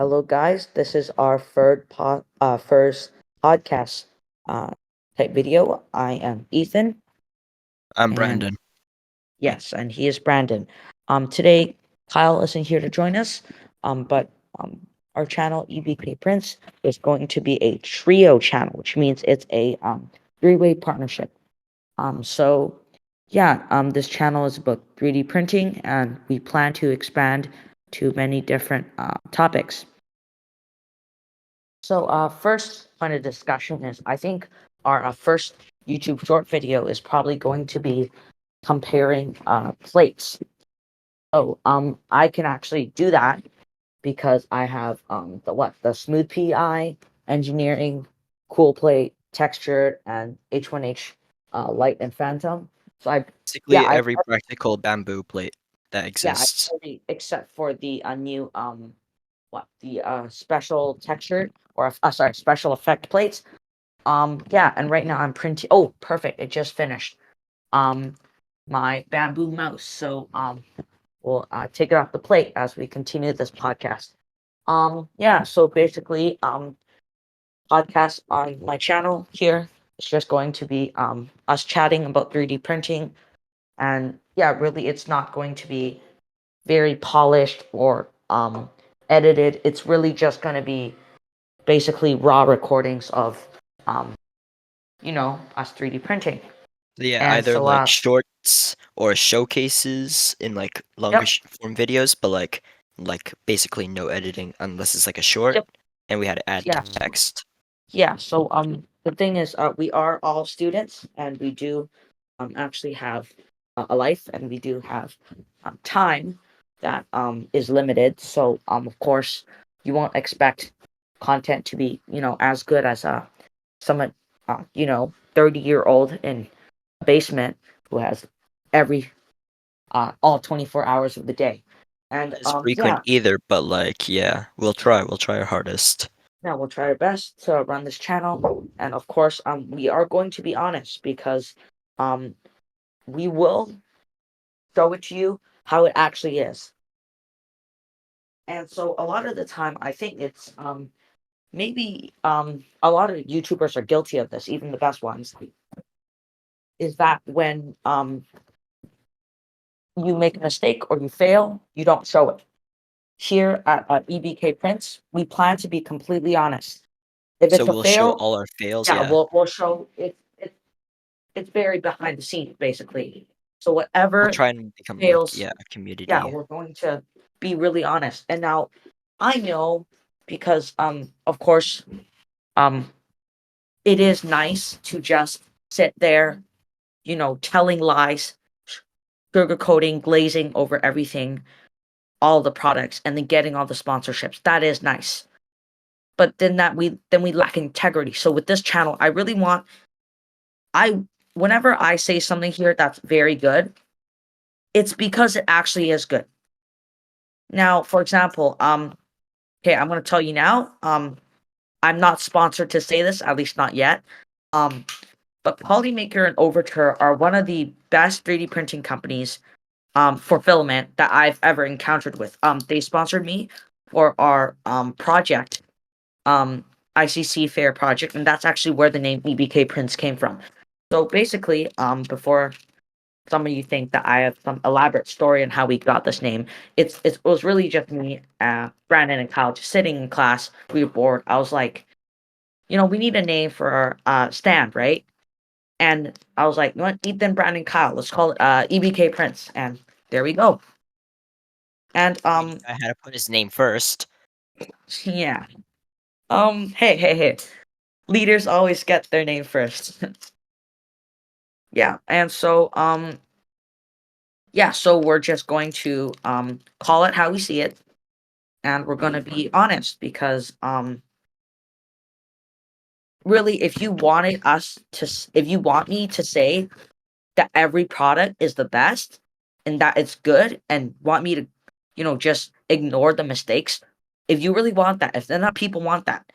Hello, guys. This is our first podcast uh, type video. I am Ethan, I'm and Brandon. yes, and he is Brandon. Today Kyle isn't here to join us. But our channel EBK Prince is going to be a trio channel, which means it's a three-way partnership. So yeah, this channel is about 3D printing, and we plan to expand to many different topics. So, first point of discussion is I think our first YouTube short video is probably going to be comparing plates. I can actually do that because I have the smooth PI, engineering, cool plate, textured, and H1H light and phantom. So yeah, Basically, every practical bamboo plate that I exists. already except for the new the special textured or sorry, special effect plates. Yeah, and right now I'm printing. Oh, perfect! It just finished. Um, my bamboo mouse. So we'll take it off the plate as we continue this podcast. Yeah. So basically, podcast on my channel here. It's just going to be us chatting about 3D printing, and yeah, really, it's not going to be very polished or edited. It's really just going to be basically raw recordings of um us 3D printing. Yeah, And either so like shorts or showcases in like longer yep, form videos, but like basically no editing unless it's like a short yep, and we had to add yeah, text. yeah. So the thing is we are all students, and we do actually have a life, and we do have time that is limited. So of course you won't expect content to be as good as someone 30-year-old in a basement who has every all 24 hours of the day. And Not as frequent either, but like yeah, we'll try our hardest. yeah, we'll try our best to run this channel. And of course, we are going to be honest because um we will show it to you how it actually is. And so a lot of the time I think it's maybe a lot of YouTubers are guilty of this, even the best ones, is that when you make a mistake or you fail, you don't show it. Here at EBK Prince, we plan to be completely honest. If So it's a we'll show fail, all our fails, yeah, yeah. we'll show it. It's very behind the scenes, basically. So We'll whatever try and become like fails, yeah, a yeah, community. we're going to be really honest. And now I know because of course um it is nice to just sit there, telling lies, sugarcoating, glazing over everything, all the products, and then getting all the sponsorships. That is nice. But then we lack integrity. So with this channel, I really want I whenever I say something here that's very good, it's because it actually is good. Now, for example, okay, I'm gonna tell you now. I'm not sponsored to say this, at least not yet. Um, but Polymaker and Overture are one of the best 3D printing companies for filament that I've ever encountered with. They sponsored me for our project, um, ICC Fair project, and that's actually where the name EBK Prince came from. So basically, before some of you think that I have some elaborate story on how we got this name, it was really just me, Brandon, and Kyle just sitting in class. We were bored. I was like, we need a name for our stand, right? And I was like, you know what, Ethan, Brandon, Kyle, let's call it EBK Prince, and there we go. And I mean, I had to put his name first. yeah, hey, leaders always get their name first. Yeah, and so yeah, so we're just going to call it how we see it, and we're going to be honest because really, if you want me to say that every product is the best and that it's good, and want me to just ignore the mistakes, if you really want that, if enough people want that,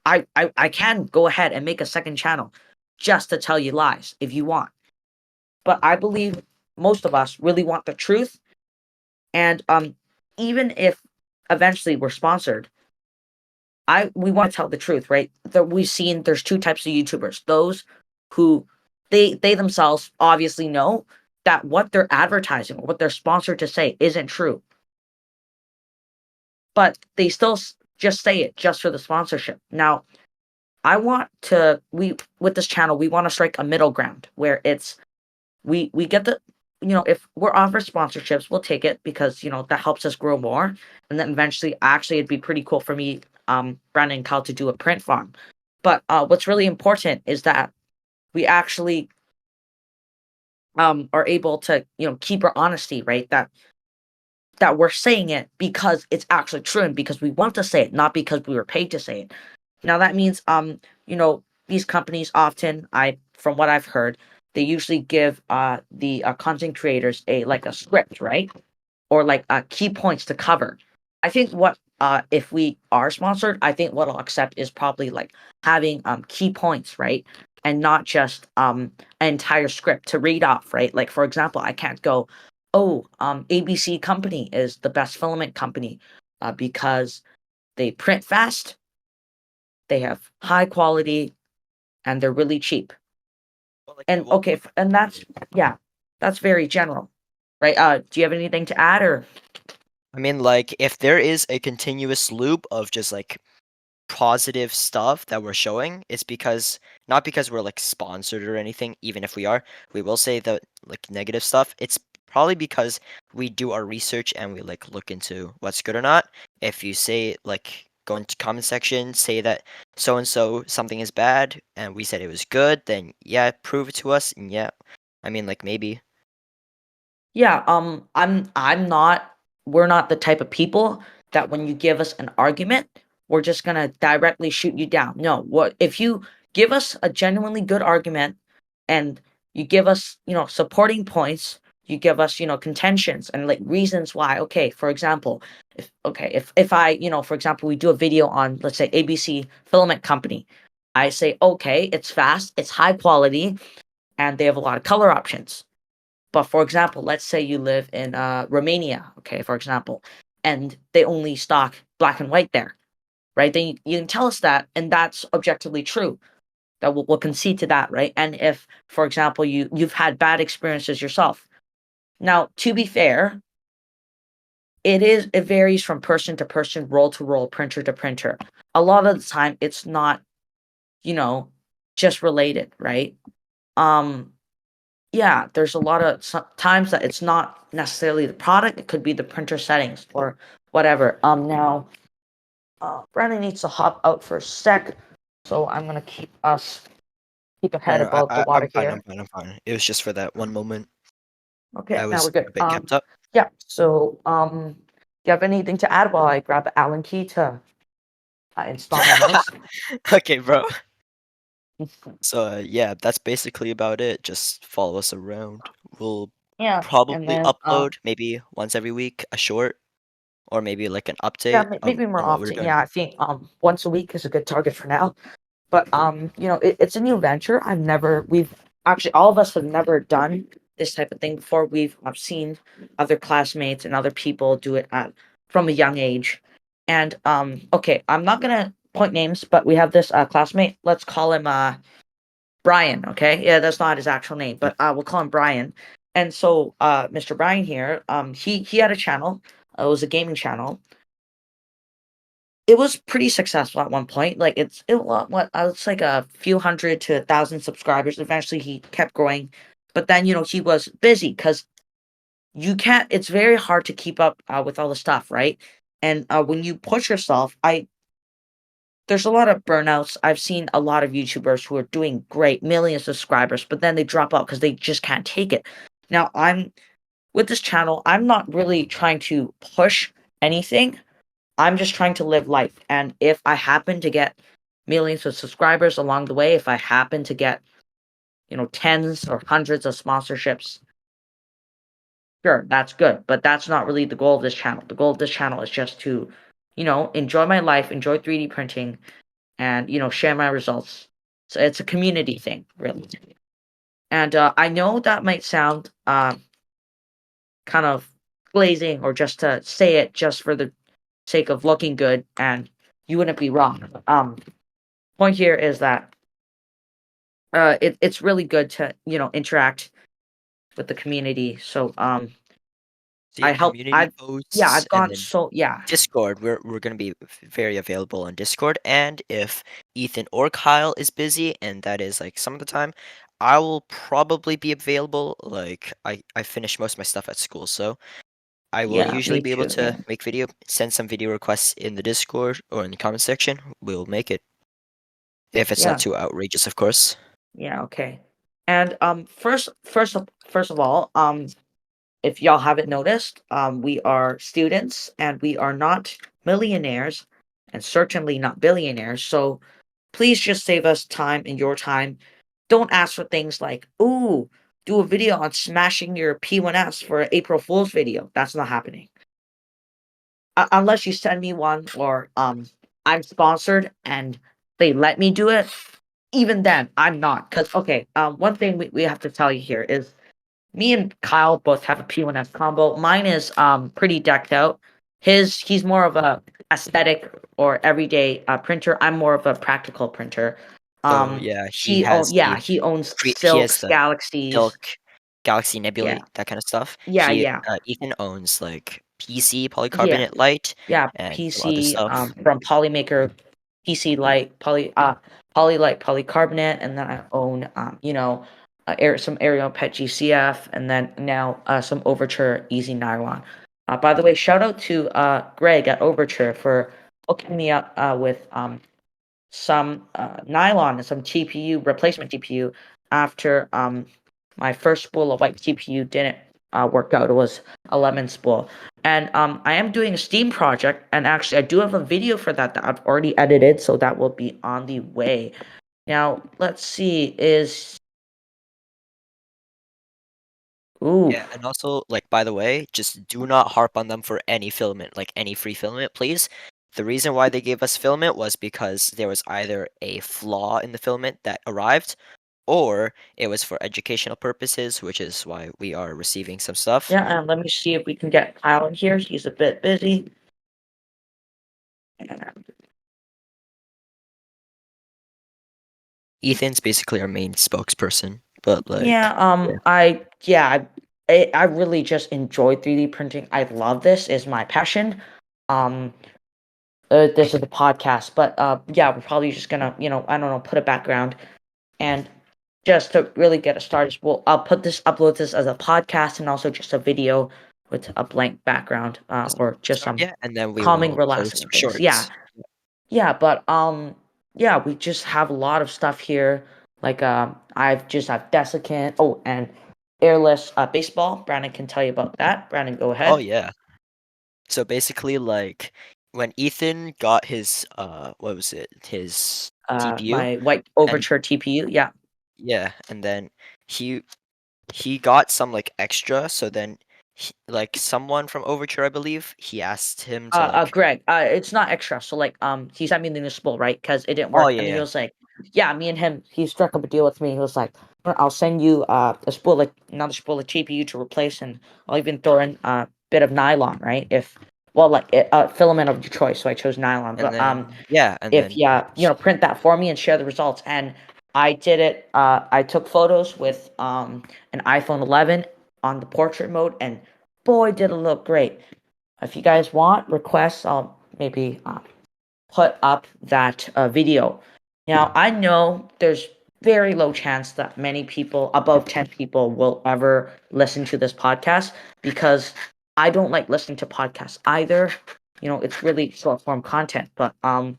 I can go ahead and make a second channel just to tell you lies if you want. But I believe most of us really want the truth. And even if eventually we're sponsored, we want to tell the truth, right? That we've seen there's two types of YouTubers. Those who they themselves obviously know that what they're advertising or what they're sponsored to say isn't true, but they still just say it just for the sponsorship. Now, I want to we with this channel, we want to strike a middle ground where it's we get the if we're offered sponsorships, we'll take it because that helps us grow more. And then eventually, actually, it'd be pretty cool for me, Brandon and Cal, to do a print farm. But what's really important is that we actually are able to keep our honesty, right? That we're saying it because it's actually true and because we want to say it, not because we were paid to say it. Now that means these companies often, I from what I've heard, they usually give the content creators a script, right? Or like key points to cover. I think what if we are sponsored, I think what I'll accept is probably like having key points, right? And not just an entire script to read off, right? Like for example, I can't go, oh, ABC company is the best filament company because they print fast, they have high quality, and they're really cheap. Well, like, yeah, And okay, and yeah, that's very general, right? Do you have anything to add or? I mean, like, if there is a continuous loop of just like positive stuff that we're showing, it's because not because we're like sponsored or anything, even if we are, we will say the like negative stuff. It's probably because we do our research and we like look into what's good or not. If you say like go into comment section, say that so and so something is bad and we said it was good, then yeah, prove it to us and yeah. I mean like maybe. Yeah, I'm not we're not the type of people that when you give us an argument, we're just gonna directly shoot you down. No, what if you give us a genuinely good argument and you give us, supporting points, you give us, contentions and like reasons why. Okay, for example, if I, for example, we do a video on let's say ABC Filament Company. I say, okay, it's fast, it's high quality, and they have a lot of color options. But for example, let's say you live in Romania, okay, for example, and they only stock black and white there, right? Then you can tell us that, and that's objectively true. That we'll concede to that, right? And if, for example, you've had bad experiences yourself. Now, to be fair, it varies from person to person, roll to roll, printer to printer. A lot of the time, it's not, you know, just related, right? Um, Yeah, there's a lot of times that it's not necessarily the product, it could be the printer settings or whatever. Now, Brandon needs to hop out for a sec, so I'm gonna keep ahead No, no, above the I'm water fine, here. I'm fine, I'm fine. It was just for that one moment. Okay, I now was we're good. a bit kept up. Yeah, so do you have anything to add while I grab the Allen key to install my mouse? Okay, bro. So, yeah, that's basically about it. Just follow us around. We'll Yeah, and probably then upload maybe once every week, a short, or maybe like an yeah, update maybe more on what we're often. doing. Yeah, I think once a week is a good target for now. But it's a new venture. We've actually all of us have never done this type of thing before. I've seen other classmates and other people do it from a young age. And okay, I'm not gonna point names, but we have this classmate. Let's call him Brian. Okay, yeah, that's not his actual name, Yeah. but we'll call him Brian. And so Mr. Brian here, he had a channel. It was a gaming channel. It was pretty successful at one point. Like it's like a few hundred to 1,000 subscribers. Eventually, he kept growing, but then he was busy because you can't. It's very hard to keep up with all the stuff, right? And when you push yourself, I there's a lot of burnouts. I've seen a lot of YouTubers who are doing great, millions of subscribers, but then they drop out because they just can't take it. Now, I'm with this channel. I'm not really trying to push anything. I'm just trying to live life. And if I happen to get millions of subscribers along the way, if I happen to get, tens or hundreds of sponsorships, sure, that's good. But that's not really the goal of this channel. The goal of this channel is just to, enjoy my life, enjoy 3D printing, and, share my results. So it's a community thing, really. And I know that might sound kind of glazing or just to say it just for the sake of looking good and you wouldn't be wrong. Point here is that it's really good to interact with the community. So So yeah, I help. community Yeah, posts I've and gone then so yeah. Discord. We're gonna be very available on Discord. And if Ethan or Kyle is busy, and that is like some of the time, I will probably be available. Like I finish most of my stuff at school, so I will Yeah, usually me be able too. Yeah. to make video, send some video requests in the Discord or in the comment section. We'll make it if it's not Yeah. too outrageous, of course. Yeah, okay. And first of all, if y'all haven't noticed, we are students and we are not millionaires and certainly not billionaires. So please just save us time and your time. Don't ask for things like, "Ooh, do a video on smashing your P1S for an April Fool's video." That's not happening. Unless you send me one or I'm sponsored and they let me do it, even then I'm not. Cause okay, one thing we have to tell you here is me and Kyle both have a P1S combo. Mine is pretty decked out. He's more of a aesthetic or everyday printer. I'm more of a practical printer. So yeah, He owns he has Silks, the Galaxies. Silk, Galaxy Nebula, Yeah. that kind of stuff. Yeah, yeah. Ethan owns like PC Yeah. polycarbonate light Yeah, and some other PC, stuff. from Polymaker, PC Light, Polylight polycarbonate, and then I own, some Ariel PET GCF, and then now some Overture Easy Nylon. By the way, shout out to Greg at Overture for hooking me up with some nylon and some TPU replacement TPU after my first spool of white TPU didn't work out. It was a lemon spool, and I am doing a Steam project, and actually I do have a video for that I've already edited, so that will be on the way. Now let's see. Is ooh Yeah, and also, like, by the way, just do not harp on them for any filament, like any free filament, please. The reason why they gave us filament was because there was either a flaw in the filament that arrived, or it was for educational purposes, which is why we are receiving some stuff. yeah, and let me see if we can get Kyle in here. He's a bit busy. Ethan's basically our main spokesperson, but Yeah, like, yeah. I really just enjoy 3D printing. I love this, is my passion. Um, this is the podcast, but yeah, we're probably just gonna, I don't know, put a background and just to really get it started. I'll upload this as a podcast and also just a video with a blank background, or just some Yeah, and then we calming, will post relaxing things. Yeah, shorts. yeah, but yeah, we just have a lot of stuff here. Like I've desiccant. Oh, and airless baseball. Brandon can tell you about that. Brandon, go Oh ahead. yeah. So basically, like when Ethan got his what was it? His TPU, My white and overture TPU. Yeah. yeah, and then he he got some like extra. So then, like someone from Overture, I believe, he asked him to like. Greg, it's not extra. So like, he sent me the new spool, right? Because it didn't Oh work, yeah, and then he yeah, was like, "Yeah, me and him, he struck up a deal with me. He was like, I'll send you a spool, like another spool of TPU to replace, and I'll even throw in a bit of nylon, right? If well, like filament of your choice. So I chose nylon, and but then yeah, and if then yeah, he, print that for me and share the results. And I did it. I took photos with an iPhone 11 on the portrait mode, and boy, did it look great. If you guys want requests, I'll maybe put up that video. Now, I know there's very low chance that many people, above 10 people, will ever listen to this podcast because I don't like listening to podcasts either. It's really short form content, but I'm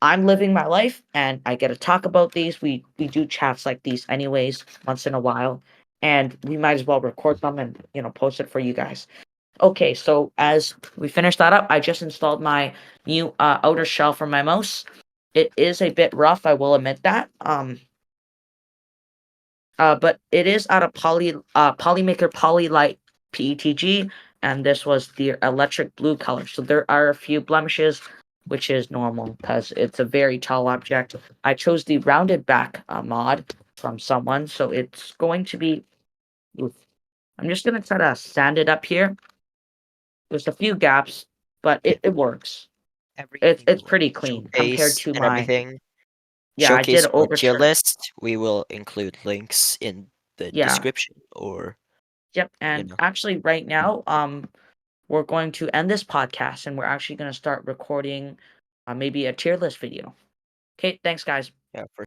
living my life and I get to talk about these. We do chats like these anyways once in a while, and we might as well record them and post it for you guys. Okay, so as we finish that up, I just installed my new outer shell for my mouse. It is a bit rough, I will admit that. But it is out of Polymaker Polylite PETG, and this was the electric blue color. So there are a few blemishes, which is normal because it's a very tall object. I chose the rounded back mod from someone, so it's going to be. Oof. I'm just gonna try to sand it up here. There's a few gaps, but it works. everything It's we like pretty clean compared showcase to and my everything, yeah, I did showcase our tier overture. list, we will include links in the Yeah. description or, Yep. you And know. actually right now, we're going to end this podcast and we're actually going to start recording maybe a tier list video. Okay, thanks guys. Yeah, for